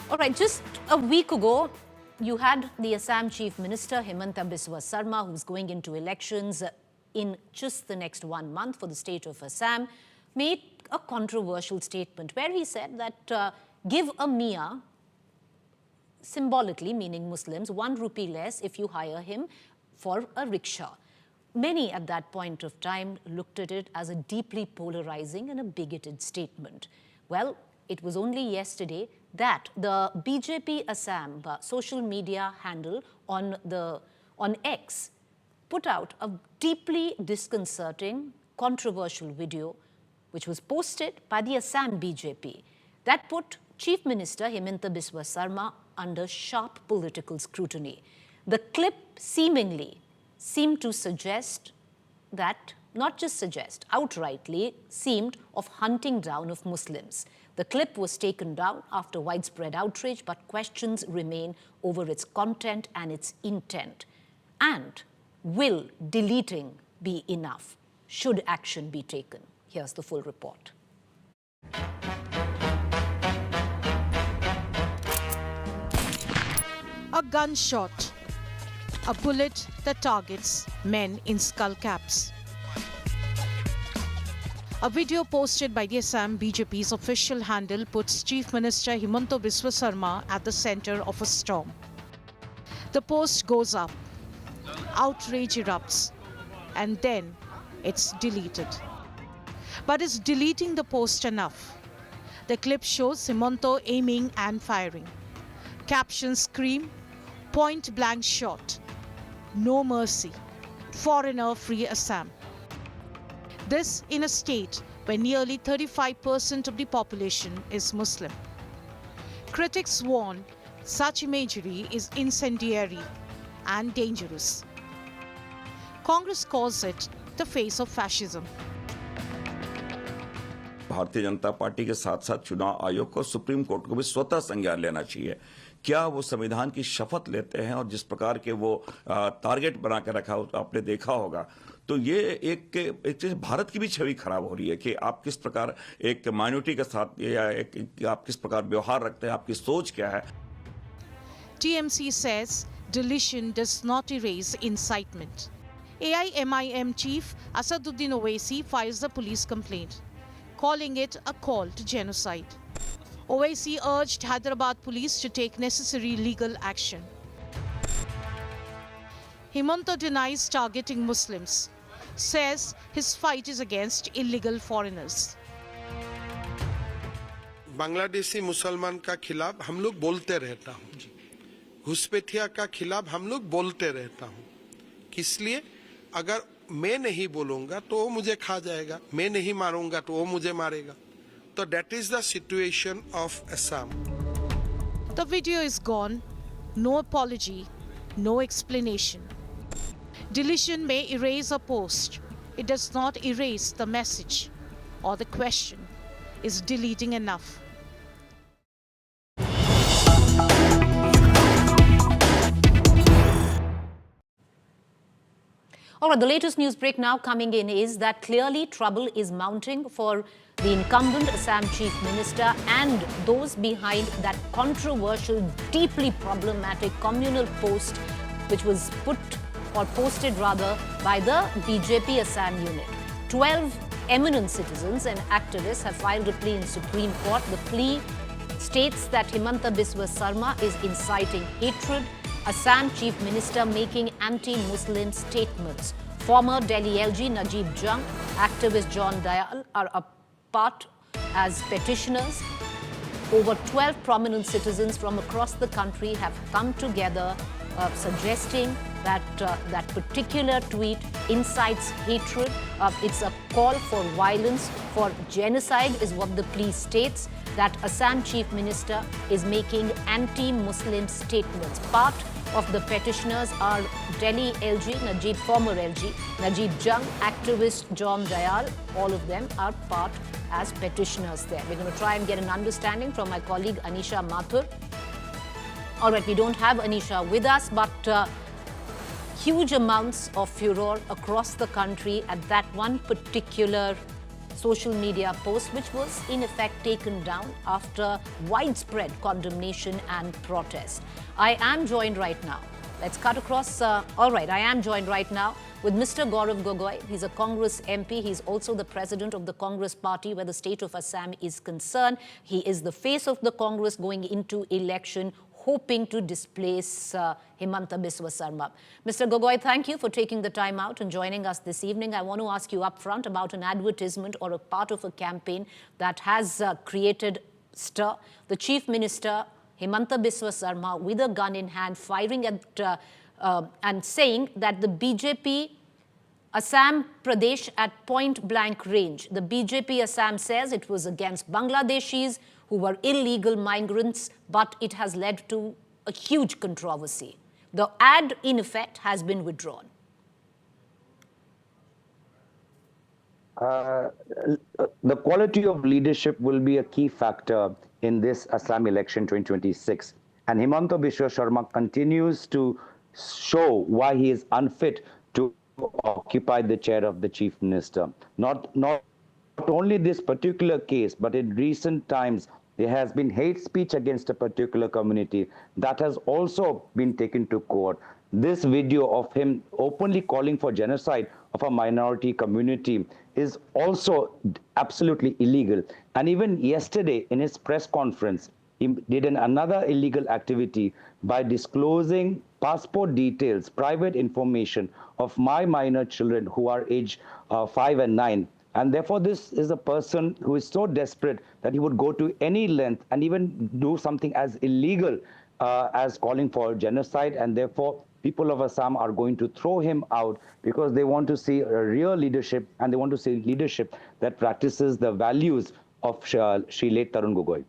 All right, just a week ago, you had the Assam Chief Minister, Himanta Biswa Sarma, who's going into elections in just the next 1 month for the state of Assam, made a controversial statement where he said that give a Mia, symbolically meaning Muslims, 1 rupee less if you hire him for a rickshaw. Many at that point of time looked at it as a deeply polarizing and a bigoted statement. Well, it was only yesterday that the BJP Assam social media handle on X put out a deeply disconcerting, controversial video which was posted by the Assam BJP that put Chief Minister Himanta Biswa Sarma under sharp political scrutiny. The clip seemed to suggest that, not just suggest, outrightly seemed of hunting down of Muslims. The clip was taken down after widespread outrage, but questions remain over its content and its intent. And will deleting be enough? Should action be taken? Here's the full report. A gunshot, a bullet that targets men in skull caps. A video posted by the Assam BJP's official handle puts Chief Minister Himanta Biswa Sarma at the center of a storm. The post goes up, outrage erupts, and then it's deleted. But is deleting the post enough? The clip shows Himanta aiming and firing. Captions scream, point-blank shot, no mercy, foreigner-free Assam. This in a state where nearly 35% of the population is Muslim. Critics warn such imagery is incendiary and dangerous. Congress calls it the face of fascism. Bharatiya Janata party के साथ साथ चुनाव आयोग को, supreme court को भी स्वतः संज्ञान लेना चाहिए। क्या वो संविधान की शपथ लेते हैं? और जिस प्रकार के वो टारगेट बना के रखा आपने देखा होगा, तो ये एक चीज भारत की भी छवि खराब हो रही है कि आप किस प्रकार एक माइनॉरिटी के साथ या आप किस प्रकार व्यवहार रखते हैं, आपकी सोच क्या है? TMC says deletion does not erase incitement. AIMIM chief Asaduddin Owaisi files a police complaint, calling it a call to genocide. Owaisi urged Hyderabad police to take necessary legal action. Himanta denies targeting Muslims, says his fight is against illegal foreigners. Bangladeshi मुसलमान का खिलाफ हम लोग बोलते रहता हूँ, घुसपैठिया का खिलाफ हम लोग बोलते रहता हूँ। किस लिए? अगर मैं नहीं बोलूँगा तो वो मुझे खा जाएगा, मैं नहीं मारूंगा तो वो मुझे मारेगा। तो that is the situation of Assam. The video is gone, no apology, no explanation. Deletion may erase a post. It does not erase the message or the question. Is deleting enough? All right, the latest news break now coming in is that clearly trouble is mounting for the incumbent Assam Chief Minister and those behind that controversial, deeply problematic communal post which was posted by the BJP Assam unit. 12 eminent citizens and activists have filed a plea in Supreme Court. The plea states that Himanta Biswa Sarma is inciting hatred, Assam Chief Minister making anti-Muslim statements. Former Delhi LG Najib Jung, activist John Dayal are a part as petitioners. Over 12 prominent citizens from across the country have come together suggesting that that particular tweet incites hatred. It's a call for violence, for genocide is what the plea states, that Assam Chief Minister is making anti-Muslim statements. Part of the petitioners are Delhi LG, former LG, Najib Jung, activist John Dayal. All of them are part as petitioners there. We're going to try and get an understanding from my colleague Anisha Mathur. All right, we don't have Anisha with us, but huge amounts of furor across the country at that one particular social media post, which was in effect taken down after widespread condemnation and protest. I am joined right now. Let's cut across. All right, I am joined right now with Mr. Gaurav Gogoi. He's a Congress MP. He's also the president of the Congress party where the state of Assam is concerned. He is the face of the Congress going into election, hoping to displace Himanta Biswa Sarma. Mr. Gogoi, thank you for taking the time out and joining us this evening. I want to ask you up front about an advertisement or a part of a campaign that has created stir. The Chief Minister, Himanta Biswa Sarma, with a gun in hand, firing at and saying that the BJP Assam Pradesh at point blank range. The BJP Assam says it was against Bangladeshis who were illegal migrants, but it has led to a huge controversy. The ad, in effect, has been withdrawn. The quality of leadership will be a key factor in this Assam election 2026. And Himanta Biswa Sarma continues to show why he is unfit to occupy the chair of the chief minister. Not only this particular case, but in recent times, there has been hate speech against a particular community that has also been taken to court. This video of him openly calling for genocide of a minority community is also absolutely illegal. And even yesterday in his press conference, he did another illegal activity by disclosing passport details, private information of my minor children who are age 5 and 9. And therefore, this is a person who is so desperate that he would go to any length and even do something as illegal as calling for genocide. And therefore, people of Assam are going to throw him out because they want to see a real leadership, and they want to see leadership that practices the values of Shri late Tarun Gogoi.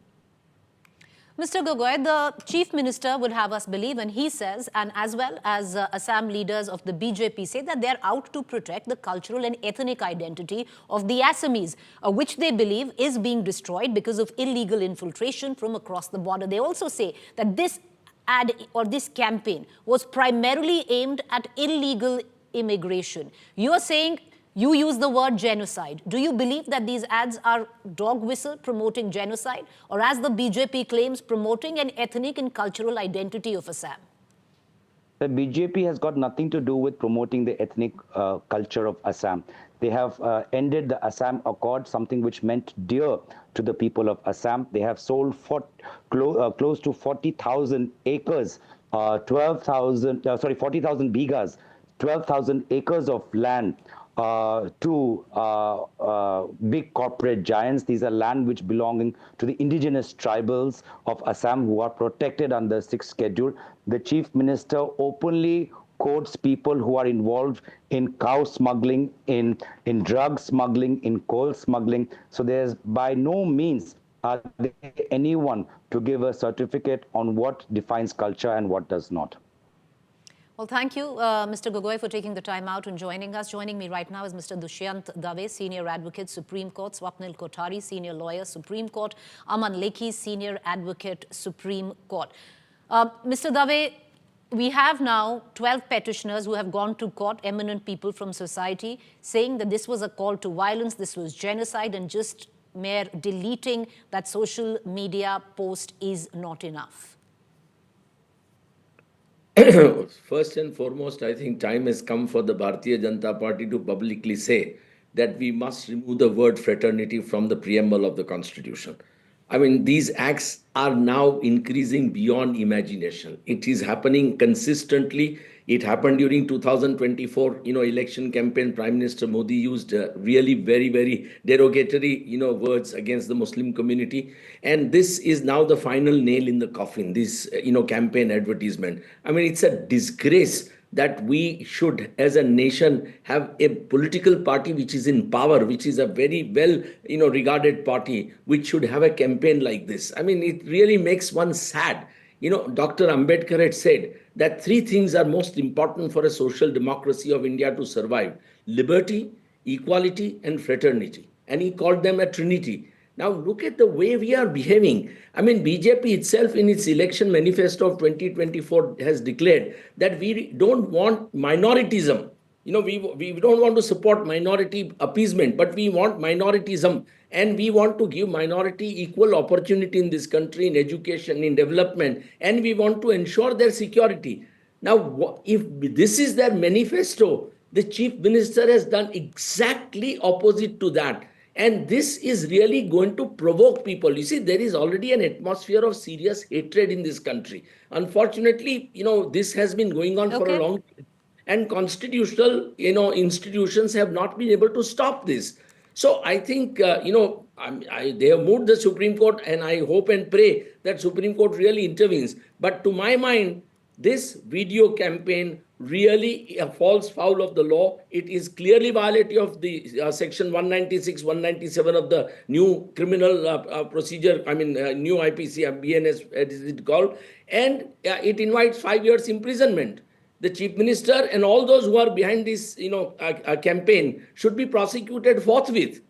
Mr. Gogoi, the Chief Minister would have us believe, and he says, and as well as Assam leaders of the BJP say, that they're out to protect the cultural and ethnic identity of the Assamese, which they believe is being destroyed because of illegal infiltration from across the border. They also say that this ad or this campaign was primarily aimed at illegal immigration. You are saying you use the word genocide. Do you believe that these ads are dog whistle promoting genocide, or as the BJP claims, promoting an ethnic and cultural identity of Assam? The BJP has got nothing to do with promoting the ethnic culture of Assam. They have ended the Assam Accord, something which meant dear to the people of Assam. They have sold close to 40,000 acres, 40,000 bighas, 12,000 acres of land to big corporate giants. These are land which belonging to the indigenous tribals of Assam who are protected under 6th schedule. The Chief Minister openly quotes people who are involved in cow smuggling, in drug smuggling, in coal smuggling. So there's by no means anyone to give a certificate on what defines culture and what does not. Well, thank you, Mr. Gogoi, for taking the time out and joining us. Joining me right now is Mr. Dushyant Dave, Senior Advocate, Supreme Court, Swapnil Kothari, Senior Lawyer, Supreme Court, Aman Lekhi, Senior Advocate, Supreme Court. Mr. Dave, we have now 12 petitioners who have gone to court, eminent people from society, saying that this was a call to violence, this was genocide, and just mere deleting that social media post is not enough. First and foremost, I think time has come for the Bharatiya Janata Party to publicly say that we must remove the word fraternity from the preamble of the Constitution. I mean, these acts are now increasing beyond imagination. It is happening consistently. It happened during 2024, election campaign. Prime Minister Modi used really very, very derogatory, words against the Muslim community. And this is now the final nail in the coffin, this, campaign advertisement. I mean, it's a disgrace that we should, as a nation, have a political party which is in power, which is a very well, regarded party, which should have a campaign like this. I mean, it really makes one sad. Dr. Ambedkar had said that 3 things are most important for a social democracy of India to survive: liberty, equality, and fraternity. And he called them a trinity. Now look at the way we are behaving. I mean, BJP itself in its election manifesto of 2024 has declared that we don't want minoritism, we don't want to support minority appeasement, but we want minoritism, and we want to give minority equal opportunity in this country, in education, in development, and we want to ensure their security. Now, if this is their manifesto, the chief minister has done exactly opposite to that. And this is really going to provoke people. You see, there is already an atmosphere of serious hatred in this country. Unfortunately, this has been going on for a long time. And constitutional, institutions have not been able to stop this. So I think, they have moved the Supreme Court, and I hope and pray that Supreme Court really intervenes. But to my mind, this video campaign really falls foul of the law. It is clearly violative of the section 196, 197 of the new criminal procedure, new IPC, BNS, as it is called, and it invites 5 years imprisonment. The chief minister and all those who are behind this, campaign should be prosecuted forthwith,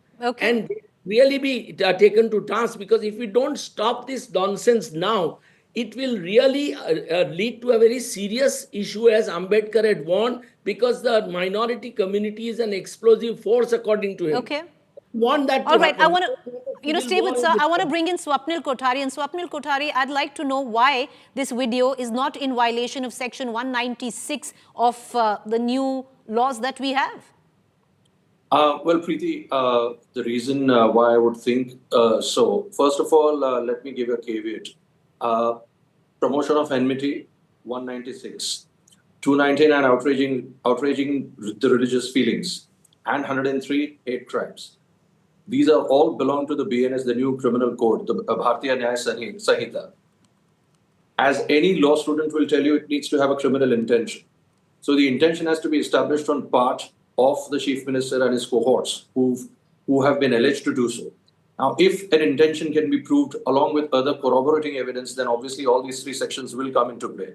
and really be taken to task. Because if we don't stop this nonsense now, it will really lead to a very serious issue, as Ambedkar had warned, because the minority community is an explosive force, according to him. Okay. Want that to All right, happen. I want to, stay with sir. I want to bring in Swapnil Kothari. And Swapnil Kothari, I'd like to know why this video is not in violation of section 196 of the new laws that we have. Well, Preeti, the reason why I would think so, first of all, let me give a caveat. Promotion of enmity, 196. 299, outraging the religious feelings. And 103, hate crimes. These are all belong to the BNS, the new criminal code, the Bharatiya Nyaya Sanhita. As any law student will tell you, it needs to have a criminal intention. So the intention has to be established on part of the chief minister and his cohorts who have been alleged to do so. Now, if an intention can be proved along with other corroborating evidence, then obviously all these three sections will come into play.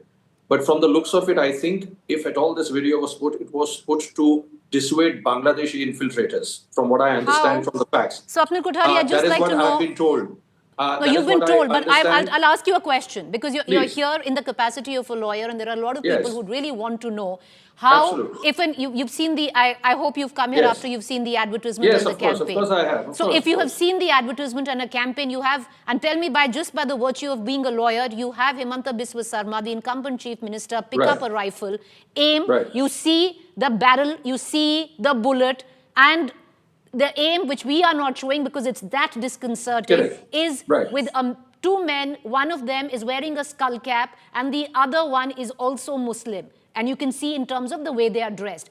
But from the looks of it, I think if at all this video was put, it was put to dissuade Bangladeshi infiltrators, from what I understand from the facts. Swapnil Kothari, I'd just like to know. That is what I've been told. No, you've been told, but I'll ask you a question, because you're here in the capacity of a lawyer, and there are a lot of people who really want to know how, if you've seen the, I hope you've come here after you've seen the advertisement and the campaign. Of course I have. So if you have seen the advertisement and a campaign, you have, and tell me just by the virtue of being a lawyer, you have Himanta Biswa Sarma, the incumbent chief minister, pick up a rifle, aim, you see the barrel, you see the bullet, and the aim, which we are not showing because it's that disconcerting, is with two men. One of them is wearing a skull cap and the other one is also Muslim. And you can see in terms of the way they are dressed.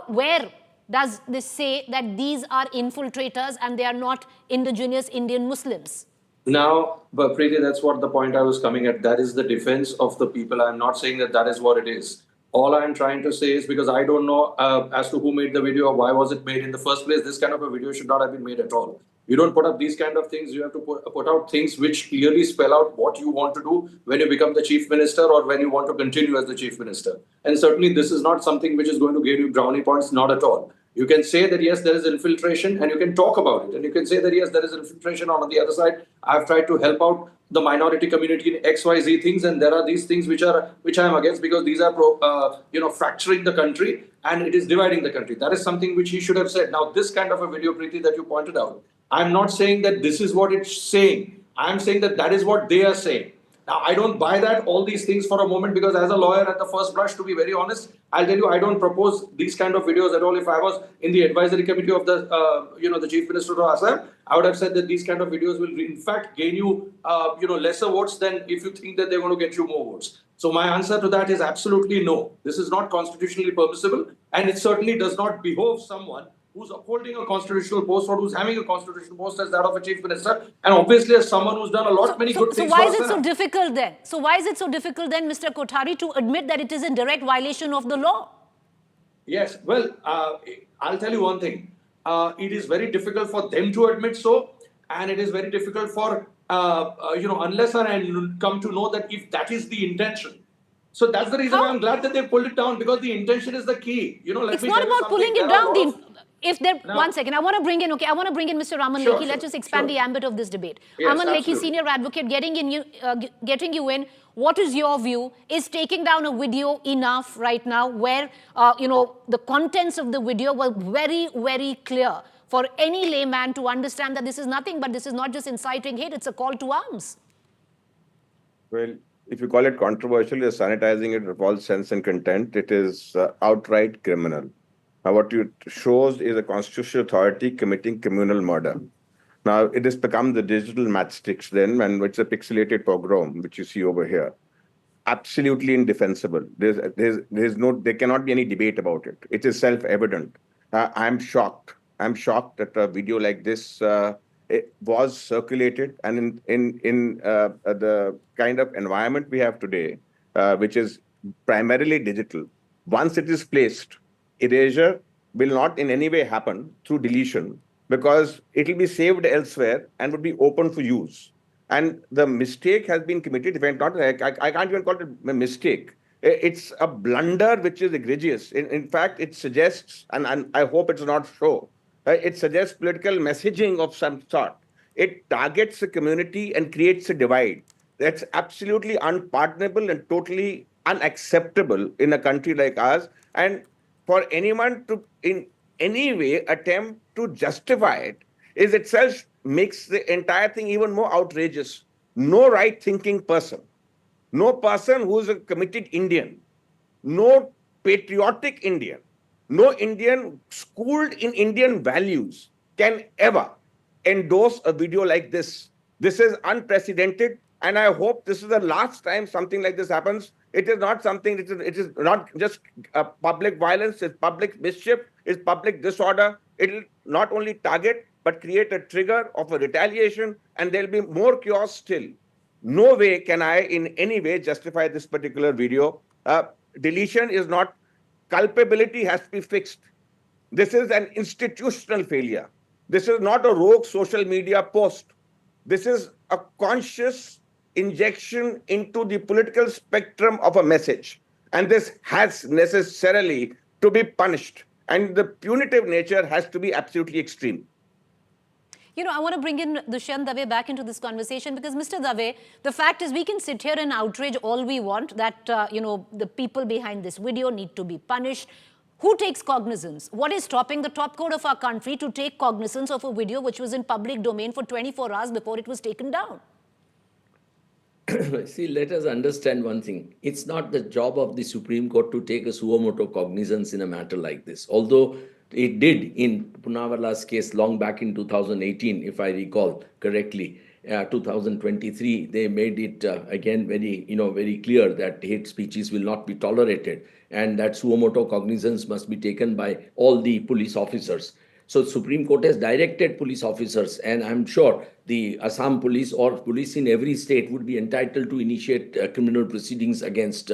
Where does this say that these are infiltrators and they are not indigenous Indian Muslims? Now, but Preeti, that's what the point I was coming at. That is the defense of the people. I'm not saying that that is what it is. All I'm trying to say is, because I don't know as to who made the video or why was it made in the first place, this kind of a video should not have been made at all. You don't put up these kind of things. You have to put out things which clearly spell out what you want to do when you become the chief minister or when you want to continue as the chief minister. And certainly this is not something which is going to give you brownie points, not at all. You can say that, yes, there is infiltration, and you can talk about it. And you can say that, yes, there is infiltration. On the other side, I've tried to help out the minority community in XYZ things, and there are these things which I am against, because these are fracturing the country and it is dividing the country. That is something which he should have said. Now, this kind of a video, Preeti, that you pointed out, I'm not saying that this is what it's saying. I'm saying that that is what they are saying. Now, I don't buy that, all these things for a moment, because as a lawyer, at the first blush, to be very honest, I'll tell you, I don't propose these kind of videos at all. If I was in the advisory committee of the, the Chief Minister of Assam, I would have said that these kind of videos will, in fact, gain you, lesser votes than if you think that they're going to get you more votes. So my answer to that is absolutely no. This is not constitutionally permissible, and it certainly does not behove someone who's upholding a constitutional post or who's having a constitutional post as that of a chief minister, and obviously as someone who's done a lot many good things. So why is it so difficult then? So why is it so difficult then, Mr. Kothari, to admit that it is in direct violation of the law? Yes, well, I'll tell you one thing. It is very difficult for them to admit so, and it is very difficult for, unless I come to know that if that is the intention. So that's the reason I'm glad that they pulled it down, because the intention is the key. It's not about pulling it down. if there, one second, I want to bring in, Mr. Raman Lekhi. Let's just expand the ambit of this debate. Yes, Raman Lekhi, absolutely. senior advocate, getting you in. What is your view? Is taking down a video enough right now where, the contents of the video were very, very clear for any layman to understand that this is nothing but this is not just inciting hate, it's a call to arms? Well, if you call it controversial, you're sanitizing it with false sense and content. It is outright criminal. Now, what it shows is a constitutional authority committing communal murder. Now, it has become the digital matchsticks then, and it's a pixelated pogrom, which you see over here. Absolutely indefensible. There cannot be any debate about it. It is self-evident. I'm shocked. I'm shocked that a video like this it was circulated, and in the kind of environment we have today, which is primarily digital, once it is placed, erasure will not in any way happen through deletion, because it will be saved elsewhere and would be open for use. And the mistake has been committed. If I can't even call it a mistake. It's a blunder which is egregious. In fact, it suggests, and I hope it's not so, it suggests political messaging of some sort. It targets the community and creates a divide. That's absolutely unpardonable and totally unacceptable in a country like ours. And for anyone to in any way attempt to justify it is itself makes the entire thing even more outrageous. No right-thinking person, no person who is a committed Indian, no patriotic Indian, no Indian schooled in Indian values can ever endorse a video like this. This is unprecedented, and I hope this is the last time something like this happens. It is not something, it is not just public violence, it's public mischief, it's public disorder. It will not only target, but create a trigger of a retaliation, and there'll be more chaos still. No way can I in any way justify this particular video. Deletion is not, culpability has to be fixed. This is an institutional failure. This is not a rogue social media post. This is a conscious injection into the political spectrum of a message. And this has necessarily to be punished. And the punitive nature has to be absolutely extreme. I want to bring in Dushyant Dave back into this conversation because, Mr. Dave, the fact is we can sit here and outrage all we want that, the people behind this video need to be punished. Who takes cognizance? What is stopping the top court of our country to take cognizance of a video which was in public domain for 24 hours before it was taken down? See, let us understand one thing. It's not the job of the Supreme Court to take a suo motu cognizance in a matter like this. Although it did in Poonawala's case long back in 2018, if I recall correctly. 2023, they made it again very clear that hate speeches will not be tolerated and that suo motu cognizance must be taken by all the police officers. So Supreme Court has directed police officers, and I'm sure the Assam police or police in every state would be entitled to initiate criminal proceedings against.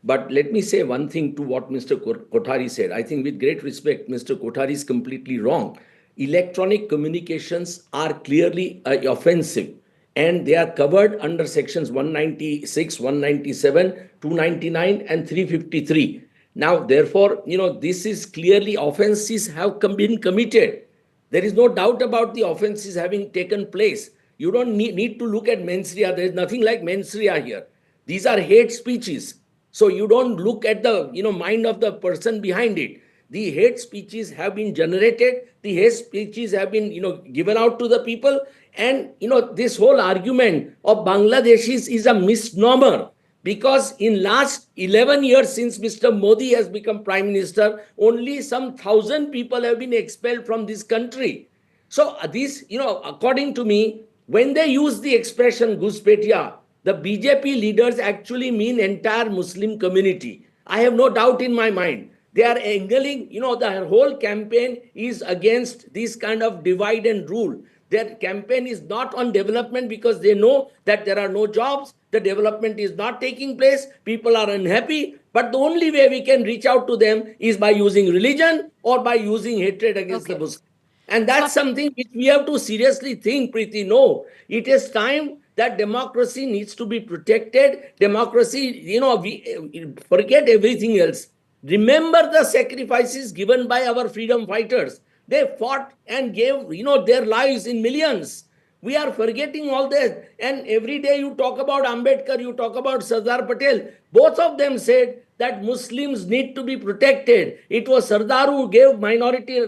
But let me say one thing to what Mr. Kothari said. I think with great respect, Mr. Kothari is completely wrong. Electronic communications are clearly offensive, and they are covered under sections 196, 197, 299, and 353. Now, therefore, this is clearly offenses have been committed. There is no doubt about the offenses having taken place. You don't need to look at mens rea. There is nothing like mens rea here. These are hate speeches. So you don't look at the mind of the person behind it. The hate speeches have been generated. The hate speeches have been given out to the people. And this whole argument of Bangladeshis is a misnomer. Because in last 11 years since Mr. Modi has become Prime Minister, only some 1,000 people have been expelled from this country. So this, according to me, when they use the expression Ghuspetia, the BJP leaders actually mean entire Muslim community. I have no doubt in my mind. They are angling, their whole campaign is against this kind of divide and rule. Their campaign is not on development because they know that there are no jobs, the development is not taking place, people are unhappy, but the only way we can reach out to them is by using religion or by using hatred against the Muslims. And that's something which we have to seriously think, Preeti. No, it is time that democracy needs to be protected. Democracy, we forget everything else. Remember the sacrifices given by our freedom fighters. They fought and gave, their lives in millions. We are forgetting all this. And every day you talk about Ambedkar, you talk about Sardar Patel. Both of them said that Muslims need to be protected. It was Sardar who gave minority,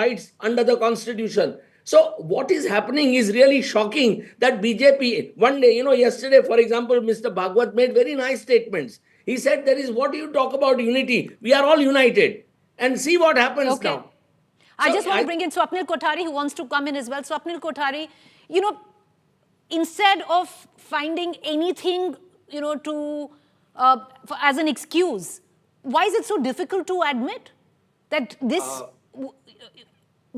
rights under the constitution. So what is happening is really shocking that BJP, one day, yesterday, for example, Mr. Bhagwat made very nice statements. He said, what do you talk about unity? We are all united. And see what happens now. I just want to bring in Swapnil Kothari, who wants to come in as well. Swapnil Kothari, instead of finding anything, as an excuse, why is it so difficult to admit that this...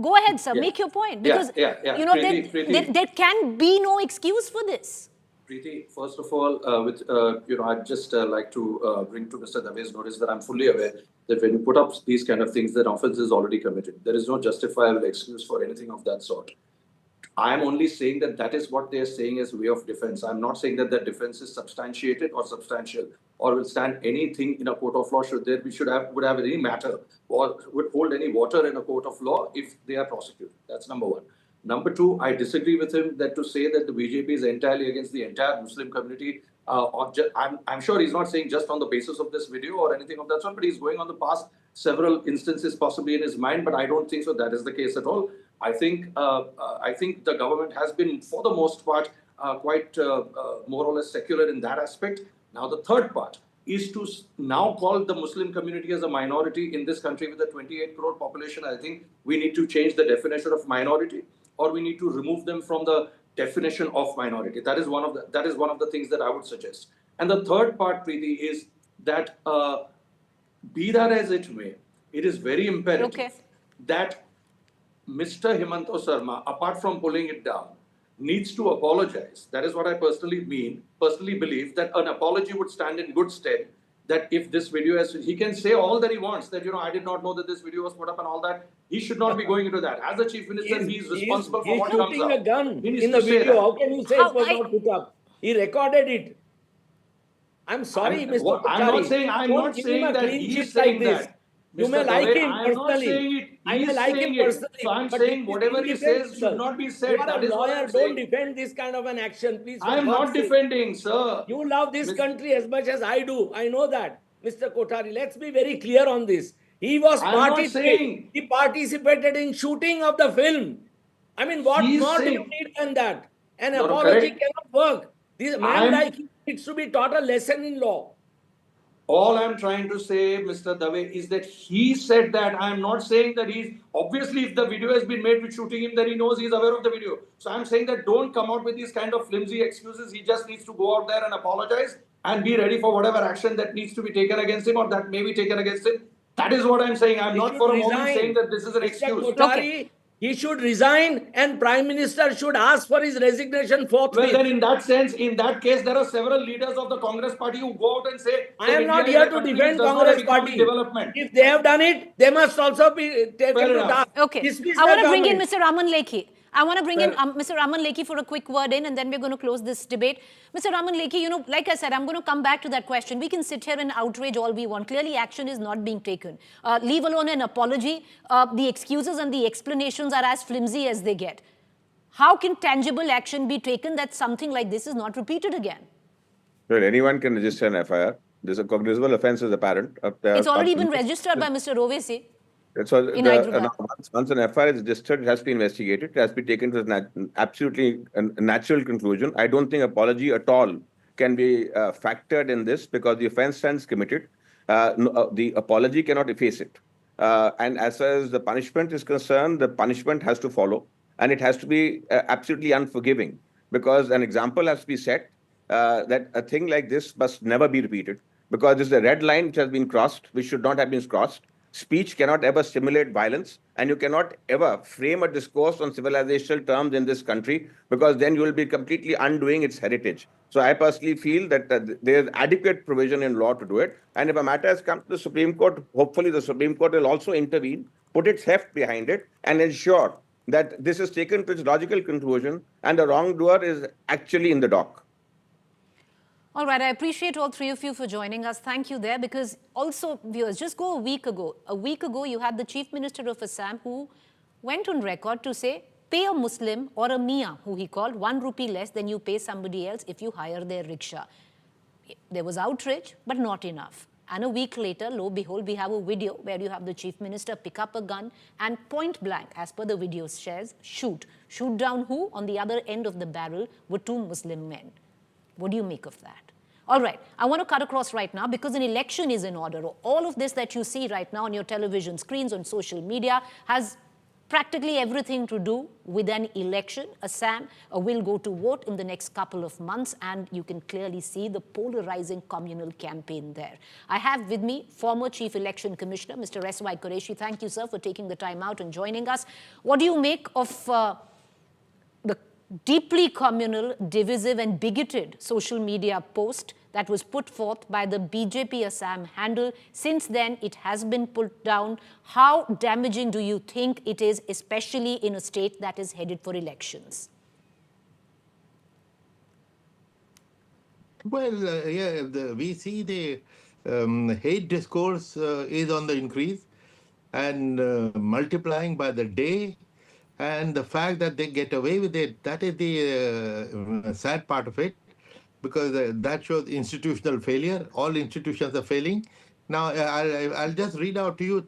Go ahead, sir. Make your point. Because, there can be no excuse for this. Preeti, first of all, I'd just like to bring to Mr. Dave's notice that I'm fully aware that when you put up these kind of things, that offense is already committed. There is no justifiable excuse for anything of that sort. I'm only saying that that is what they're saying as way of defense. I'm not saying that the defense is substantiated or substantial or will stand anything in a court of law would have any matter or would hold any water in a court of law if they are prosecuted. That's number one. Number two, I disagree with him that to say that the BJP is entirely against the entire Muslim community. I'm sure he's not saying just on the basis of this video or anything of that sort, but he's going on the past several instances possibly in his mind. But I don't think so that is the case at all. I think the government has been, for the most part, quite more or less secular in that aspect. Now, the third part is to now call the Muslim community as a minority in this country with a 28 crore population. I think we need to change the definition of minority, or we need to remove them from the definition of minority. That is one of the things that I would suggest. And the third part, Preeti, is that be that as it may, it is very imperative that Mr. Himanta Sarma, apart from pulling it down, needs to apologize. That is what I personally believe, that an apology would stand in good stead. That if this video he can say all that he wants, that, I did not know that this video was put up and all that. He should not be going into that. As the Chief Minister, he is responsible for what comes up. He's shooting a gun in the video. How can you say it was not put up? He recorded it. I'm sorry, Mr. Kothari. I'm not saying that he is saying that. You may like him personally. I may like him personally. So I'm saying whatever he says should not be said. You are a lawyer. Don't defend this kind of an action, please. I am not defending, sir. You love this country as much as I do. I know that, Mr. Kothari. Let's be very clear on this. He was he participated in shooting of the film. I mean, what more do you need than that? An apology cannot work. This man like him needs to be taught a lesson in law. All I'm trying to say, Mr. Dave, is that he said that. I'm not saying that he's... Obviously, if the video has been made with shooting him, then he knows he's aware of the video. So I'm saying that don't come out with these kind of flimsy excuses. He just needs to go out there and apologize and be ready for whatever action that needs to be taken against him or that may be taken against him. That is what I'm saying. I'm not for a moment saying that this is an excuse. Kothari, he should resign and Prime Minister should ask for his resignation forthwith. Well, then in that sense, in that case, there are several leaders of the Congress party who go out and say... I am not here to defend Congress party. If they have done it, they must also be taken to task. Okay. I want to bring in Mr. Raman Lekhi. I want to bring in Mr. Raman Lekhi for a quick word in, and then we're going to close this debate. Mr. Raman Lekhi, like I said, I'm going to come back to that question. We can sit here and outrage all we want. Clearly, action is not being taken. Leave alone an apology. The excuses and the explanations are as flimsy as they get. How can tangible action be taken that something like this is not repeated again? Well, anyone can register an FIR. There's a cognizable offense is apparent. It's already been registered by Mr. Ovesi. So once an FIR is registered, it has to be investigated. It has to be taken to an absolutely natural conclusion. I don't think apology at all can be factored in this because the offense stands committed. The apology cannot efface it. And as far as the punishment is concerned, the punishment has to follow. And it has to be absolutely unforgiving because an example has to be set that a thing like this must never be repeated because this is a red line which has been crossed, which should not have been crossed. Speech cannot ever stimulate violence, and you cannot ever frame a discourse on civilizational terms in this country because then you will be completely undoing its heritage. So I personally feel that there is adequate provision in law to do it. And if a matter has come to the Supreme Court, hopefully the Supreme Court will also intervene, put its heft behind it, and ensure that this is taken to its logical conclusion and the wrongdoer is actually in the dock. All right, I appreciate all three of you for joining us. Thank you there because also, viewers, just go a week ago. A week ago, you had the Chief Minister of Assam who went on record to say, pay a Muslim or a Mia, who he called, 1 rupee less than you pay somebody else if you hire their rickshaw. There was outrage, but not enough. And a week later, lo and behold, we have a video where you have the Chief Minister pick up a gun and point blank, as per the video shares, shoot. Shoot down who? On the other end of the barrel were 2 Muslim men. What do you make of that? All right, I want to cut across right now because an election is in order. All of this that you see right now on your television screens, on social media, has practically everything to do with an election. Assam will go to vote in the next couple of months, and you can clearly see the polarizing communal campaign there. I have with me former Chief Election Commissioner, Mr. S.Y. Qureshi. Thank you, sir, for taking the time out and joining us. What do you make of the deeply communal, divisive and bigoted social media post that was put forth by the BJP Assam handle? Since then, it has been put down. How damaging do you think it is, especially in a state that is headed for elections? Well, we see the hate discourse is on the increase and multiplying by the day. And the fact that they get away with it, that is the sad part of it, because that shows institutional failure. All institutions are failing. Now, I'll just read out to you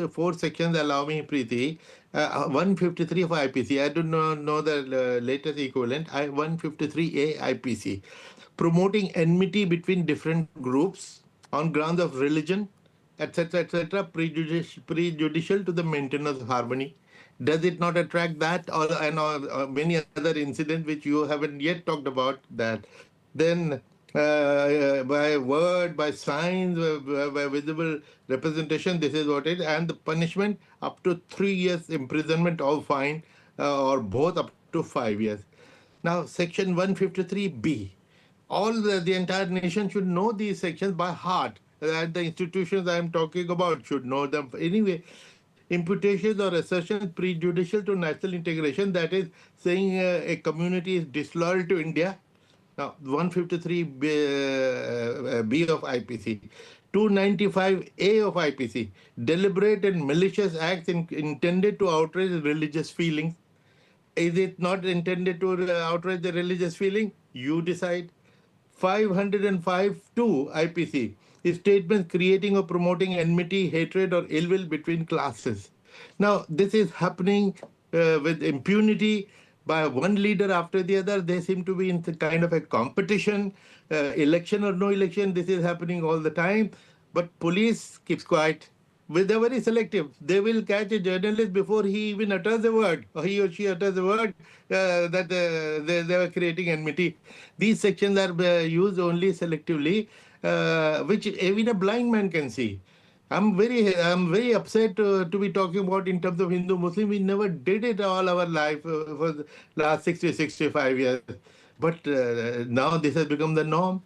4 sections. Allow me, Preeti. 153 of IPC. I do not know the latest equivalent. 153A IPC. Promoting enmity between different groups on grounds of religion, etc., prejudicial to the maintenance of harmony. Does it not attract that or many other incidents which you haven't yet talked about that? Then by word, by signs, by visible representation, this is what it is. And the punishment up to 3 years imprisonment or fine or both up to 5 years. Now, section 153B. All the entire nation should know these sections by heart. The institutions I am talking about should know them. Anyway, imputations or assertions prejudicial to national integration, that is saying a community is disloyal to India. Now, 153B of IPC. 295A of IPC, deliberate and malicious acts intended to outrage religious feelings. Is it not intended to outrage the religious feeling? You decide. 505(2) IPC, statements creating or promoting enmity, hatred, or ill will between classes. Now, this is happening with impunity by one leader after the other. They seem to be in the kind of a competition, election or no election. This is happening all the time. But police keeps quiet. They're very selective. They will catch a journalist before he even utters a word, or he or she utters a word that they were creating enmity. These sections are used only selectively, which even a blind man can see. I'm very upset to be talking about in terms of Hindu-Muslim. We never did it all our life for the last 60, 65 years. But now this has become the norm.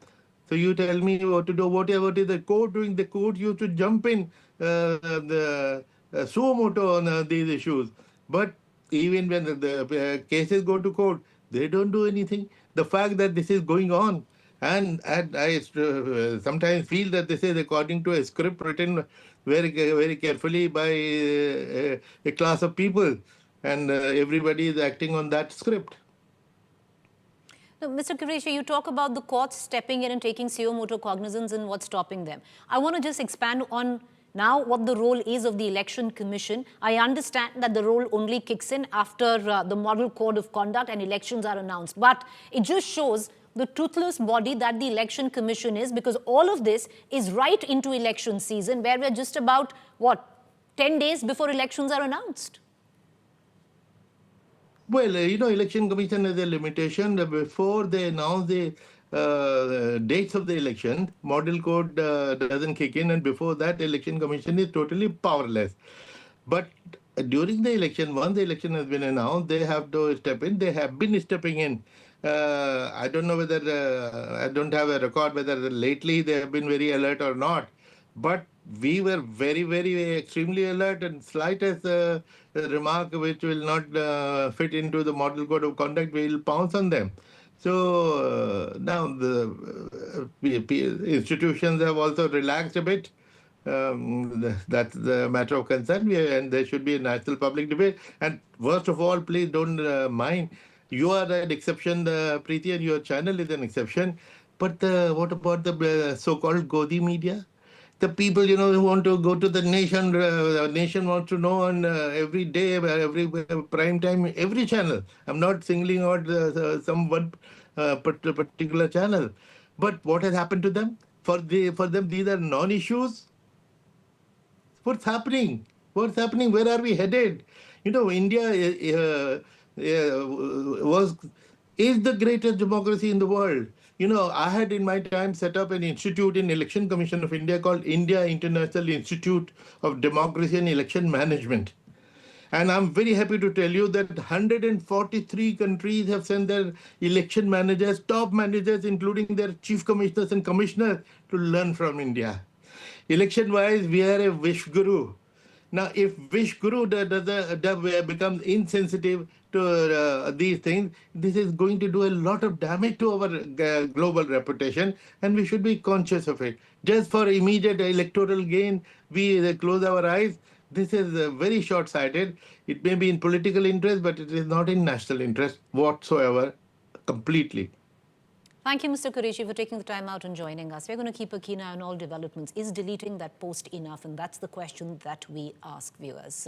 So you tell me what to do. Whatever is the court doing, the court used to jump in the suo moto on these issues. But even when the cases go to court, they don't do anything. The fact that this is going on, and I sometimes feel that this is according to a script written very carefully by a class of people, and everybody is acting on that script. Now, Mr. Qureshi, you talk about the courts stepping in and taking suo moto cognizance and what's stopping them. I want to just expand on now what the role is of the Election Commission. I understand that the role only kicks in after the Model Code of Conduct and elections are announced. But it just shows the toothless body that the Election Commission is, because all of this is right into election season, where we're just about, 10 days before elections are announced. Well, Election Commission has a limitation. Before they announce the dates of the election, Model Code doesn't kick in, and before that, Election Commission is totally powerless. But during the election, once the election has been announced, they have to step in. They have been stepping in. I don't know whether, I don't have a record whether lately they have been very alert or not. But we were very extremely alert, and slightest remark which will not fit into the Model Code of Conduct, we will pounce on them. So now the institutions have also relaxed a bit. That's the matter of concern, and there should be a national public debate. And worst of all, please don't mind. You are an exception, Preeti, and your channel is an exception. But what about the so-called Godi media? The people, who want to go to the nation wants to know on every day, every prime time, every channel. I'm not singling out some one particular channel. But what has happened to them? For them, these are non-issues. What's happening? What's happening? Where are we headed? India is the greatest democracy in the world. I had in my time set up an institute in Election Commission of India called India International Institute of Democracy and Election Management. And I'm very happy to tell you that 143 countries have sent their election managers, top managers, including their chief commissioners and commissioners, to learn from India. Election-wise, we are a wish guru. Now, if wish guru becomes insensitive to these things, this is going to do a lot of damage to our global reputation, and we should be conscious of it. Just for immediate electoral gain, we close our eyes. This is very short-sighted. It may be in political interest, but it is not in national interest whatsoever, completely. Thank you, Mr. Qureshi, for taking the time out and joining us. We're going to keep a keen eye on all developments. Is deleting that post enough? And that's the question that we ask viewers.